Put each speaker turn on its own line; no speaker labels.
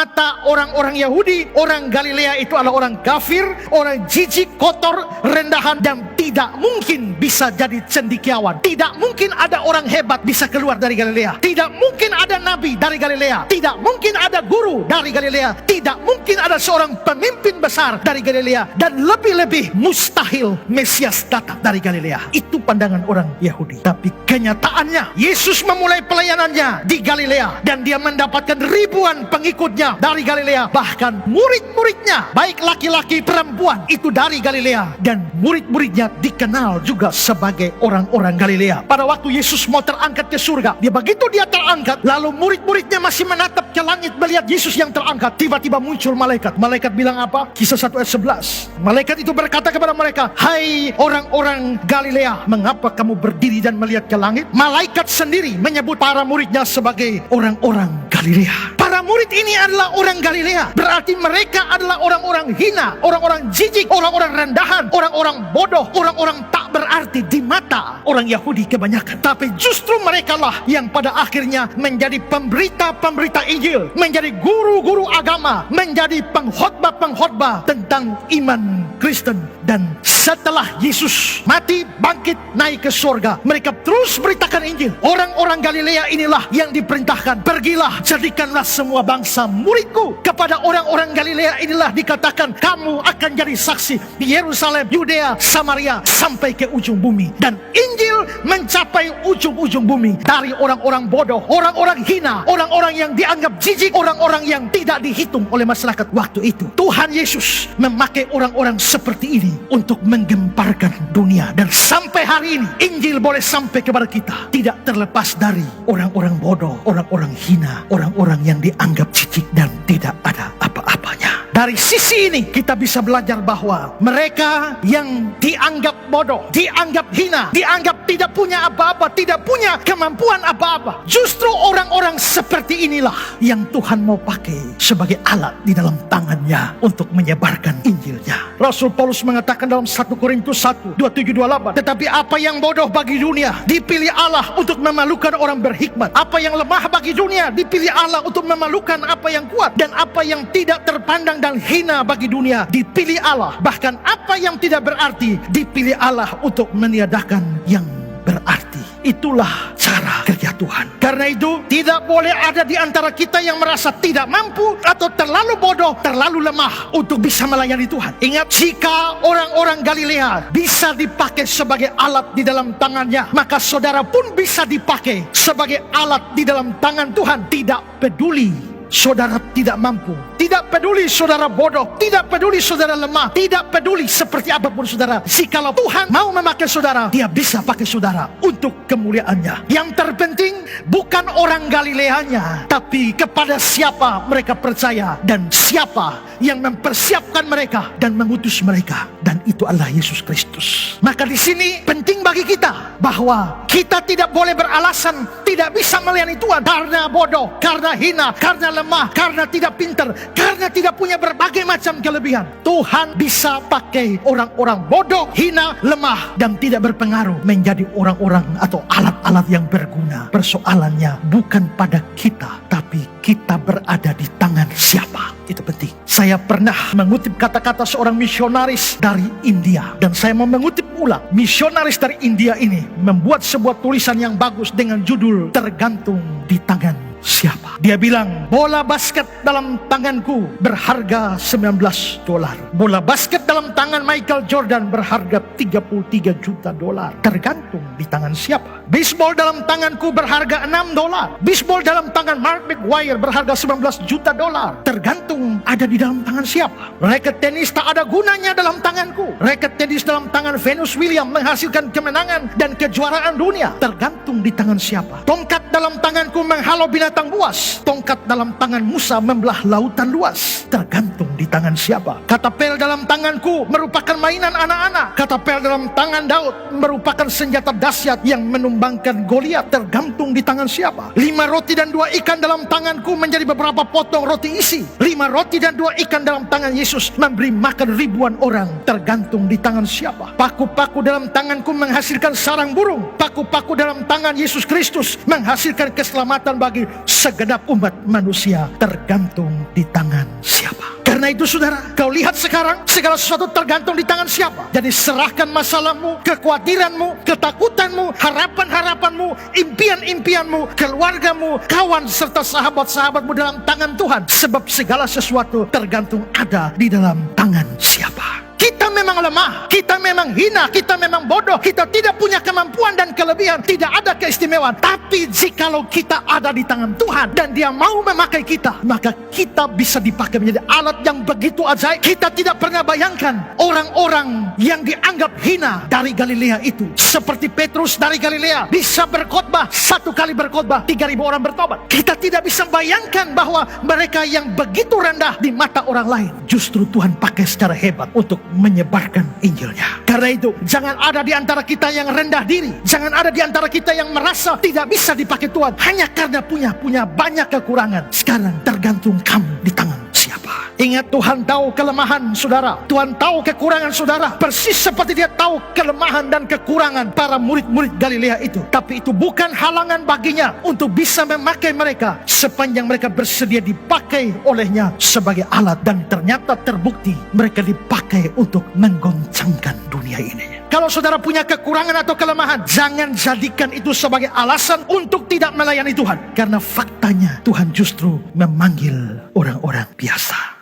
mata orang-orang Yahudi, orang Galilea itu adalah orang kafir, orang jijik, kotor, rendahan, dan tidak mungkin bisa jadi cendekiawan. Tidak mungkin ada orang hebat bisa keluar dari Galilea. Tidak mungkin ada nabi dari Galilea. Tidak mungkin ada guru dari Galilea. Tidak mungkin ada seorang pemimpin besar dari Galilea. Dan lebih-lebih mustahil Mesias datang dari Galilea. Itu pandangan orang Yahudi. Tapi kenyataannya, Yesus memulai pelayanannya di Galilea, dan dia mendapatkan ribuan pengikutnya dari Galilea. Bahkan murid-muridnya, baik laki-laki perempuan, itu dari Galilea. Dan murid-muridnya dikenal juga sebagai orang-orang Galilea. Pada waktu Yesus mau terangkat ke surga, begitu dia terangkat, lalu murid-muridnya masih menatap ke langit melihat Yesus yang terangkat. Tiba-tiba muncul malaikat. Malaikat bilang apa? Kisah 1 ayat 11. Malaikat itu berkata kepada mereka, "Hai orang-orang Galilea, mengapa kamu berdiri dan melihat ke langit?" Malaikat sendiri menyebut para muridnya sebagai orang-orang Galilea. Para murid ini adalah orang Galilea. Berarti mereka adalah orang-orang hina, orang-orang jijik, orang-orang rendahan, orang-orang bodoh, orang-orang tak berarti di mata orang Yahudi kebanyakan. Tapi justru mereka lah yang pada akhirnya menjadi pemberita-pemberita Injil, menjadi guru-guru agama, menjadi pengkhotbah-pengkhotbah tentang iman Kristen. Dan setelah Yesus mati, bangkit, naik ke surga, mereka terus beritakan Injil. Orang-orang Galilea inilah yang diperintahkan, "Pergilah, jadikanlah semua bangsa muridku." Kepada orang-orang Galilea inilah dikatakan, "Kamu akan jadi saksi di Yerusalem, Yudea, Samaria, sampai ke ujung bumi." Dan Injil mencapai ujung-ujung bumi. Dari orang-orang bodoh, orang-orang hina, orang-orang yang dianggap jijik, orang-orang yang tidak dihitung oleh masyarakat waktu itu, Tuhan Yesus memakai orang-orang seperti ini untuk menggemparkan dunia. Dan sampai hari ini Injil boleh sampai kepada kita, tidak terlepas dari orang-orang bodoh, orang-orang hina, orang-orang yang dianggap jijik dan tidak ada apa-apanya. Dari sisi ini kita bisa belajar bahwa mereka yang dianggap bodoh, dianggap hina, dianggap tidak punya apa-apa, tidak punya kemampuan apa-apa, justru orang-orang seperti inilah yang Tuhan mau pakai sebagai alat di dalam tangannya untuk menyebarkan Injilnya. Rasul Paulus mengatakan dalam 1 Korintus 1, 27-28, "Tetapi apa yang bodoh bagi dunia dipilih Allah untuk memalukan orang berhikmat. Apa yang lemah bagi dunia dipilih Allah untuk memalukan apa yang kuat. Dan apa yang tidak terpandang dan hina bagi dunia dipilih Allah. Bahkan apa yang tidak berarti dipilih Allah untuk meniadakan yang berarti." Itulah cara kerja Tuhan. Karena itu tidak boleh ada di antara kita yang merasa tidak mampu atau terlalu bodoh, terlalu lemah untuk bisa melayani Tuhan. Ingat, jika orang-orang Galilea bisa dipakai sebagai alat di dalam tangannya, maka saudara pun bisa dipakai sebagai alat di dalam tangan Tuhan. Tidak peduli saudara tidak mampu, tidak peduli saudara bodoh, tidak peduli saudara lemah, tidak peduli seperti apapun saudara. Jikalau Tuhan mau memakai saudara, Dia bisa pakai saudara untuk kemuliaannya. Yang terpenting bukan orang Galileanya, tapi kepada siapa mereka percaya dan siapa yang mempersiapkan mereka dan mengutus mereka, dan itu adalah Yesus Kristus. Maka di sini penting bagi kita bahwa kita tidak boleh beralasan tidak bisa melayani Tuhan karena bodoh, karena hina, karena lemah, karena tidak pintar, karena tidak punya berbagai macam kelebihan. Tuhan bisa pakai orang-orang bodoh, hina, lemah, dan tidak berpengaruh menjadi orang-orang atau alat-alat yang berguna. Persoalannya bukan pada kita, tapi kita berada di tangan siapa. Itu penting. Saya pernah mengutip kata-kata seorang misionaris dari India, dan saya mau mengutip ulang. Misionaris dari India ini membuat sebuah tulisan yang bagus dengan judul "Tergantung di Tangan Siapa." Dia bilang, "Bola basket dalam tanganku berharga $19. Bola basket dalam tangan Michael Jordan berharga $33 juta. Tergantung di tangan siapa. Baseball dalam tanganku berharga $6. Baseball dalam tangan Mark McGwire berharga $19 juta. Tergantung ada di dalam tangan siapa. Raket tenis tak ada gunanya dalam tanganku. Raket tenis dalam tangan Venus Williams menghasilkan kemenangan dan kejuaraan dunia. Tergantung di tangan siapa. Tongkat dalam tanganku menghalau binatang buas. Tongkat dalam tangan Musa membelah lautan luas. Tergantung di tangan siapa. Katapel dalam tanganku merupakan mainan anak-anak. Katapel dalam tangan Daud merupakan senjata dahsyat yang menumbangkan Goliat. Tergantung di tangan siapa. 5 roti dan 2 ikan dalam tanganku menjadi beberapa potong roti isi. 5 roti dan 2 ikan dalam tangan Yesus memberi makan ribuan orang. Tergantung di tangan siapa. Paku-paku dalam tanganku menghasilkan sarang burung. Paku-paku dalam tangan Yesus Kristus menghasilkan keselamatan bagi segenap umat manusia tergantung di tangan siapa. Karena itu saudara, kau lihat sekarang segala sesuatu tergantung di tangan siapa. Jadi serahkan masalahmu, kekhawatiranmu, ketakutanmu, harapan-harapanmu, impian-impianmu, keluargamu, kawan serta sahabat-sahabatmu dalam tangan Tuhan. Sebab segala sesuatu tergantung ada di dalam tangan siapa. Kita memang lemah, kita memang hina, kita memang bodoh, kita tidak punya kemampuan dan kelebihan, tidak ada keistimewaan. Tapi jikalau kita ada di tangan Tuhan dan Dia mau memakai kita, maka kita bisa dipakai menjadi alat yang begitu ajaib. Kita tidak pernah bayangkan orang-orang yang dianggap hina dari Galilea itu, seperti Petrus dari Galilea, bisa berkhotbah, 1 kali berkhotbah 3.000 orang bertobat. Kita tidak bisa bayangkan bahwa mereka yang begitu rendah di mata orang lain, justru Tuhan pakai secara hebat untuk menyebarkan Injilnya. Karena itu, jangan ada di antara kita yang rendah diri. Jangan ada di antara kita yang merasa tidak bisa dipakai Tuhan hanya karena punya banyak kekurangan. Sekarang tergantung kamu di tangan siapa. Ingat, Tuhan tahu kelemahan saudara, Tuhan tahu kekurangan saudara, persis seperti Dia tahu kelemahan dan kekurangan para murid-murid Galilea itu. Tapi itu bukan halangan baginya untuk bisa memakai mereka sepanjang mereka bersedia dipakai olehnya sebagai alat. Dan ternyata terbukti mereka dipakai untuk menggoncangkan dunia ini. Kalau saudara punya kekurangan atau kelemahan, jangan jadikan itu sebagai alasan untuk tidak melayani Tuhan. Karena faktanya Tuhan justru memanggil orang-orang biasa.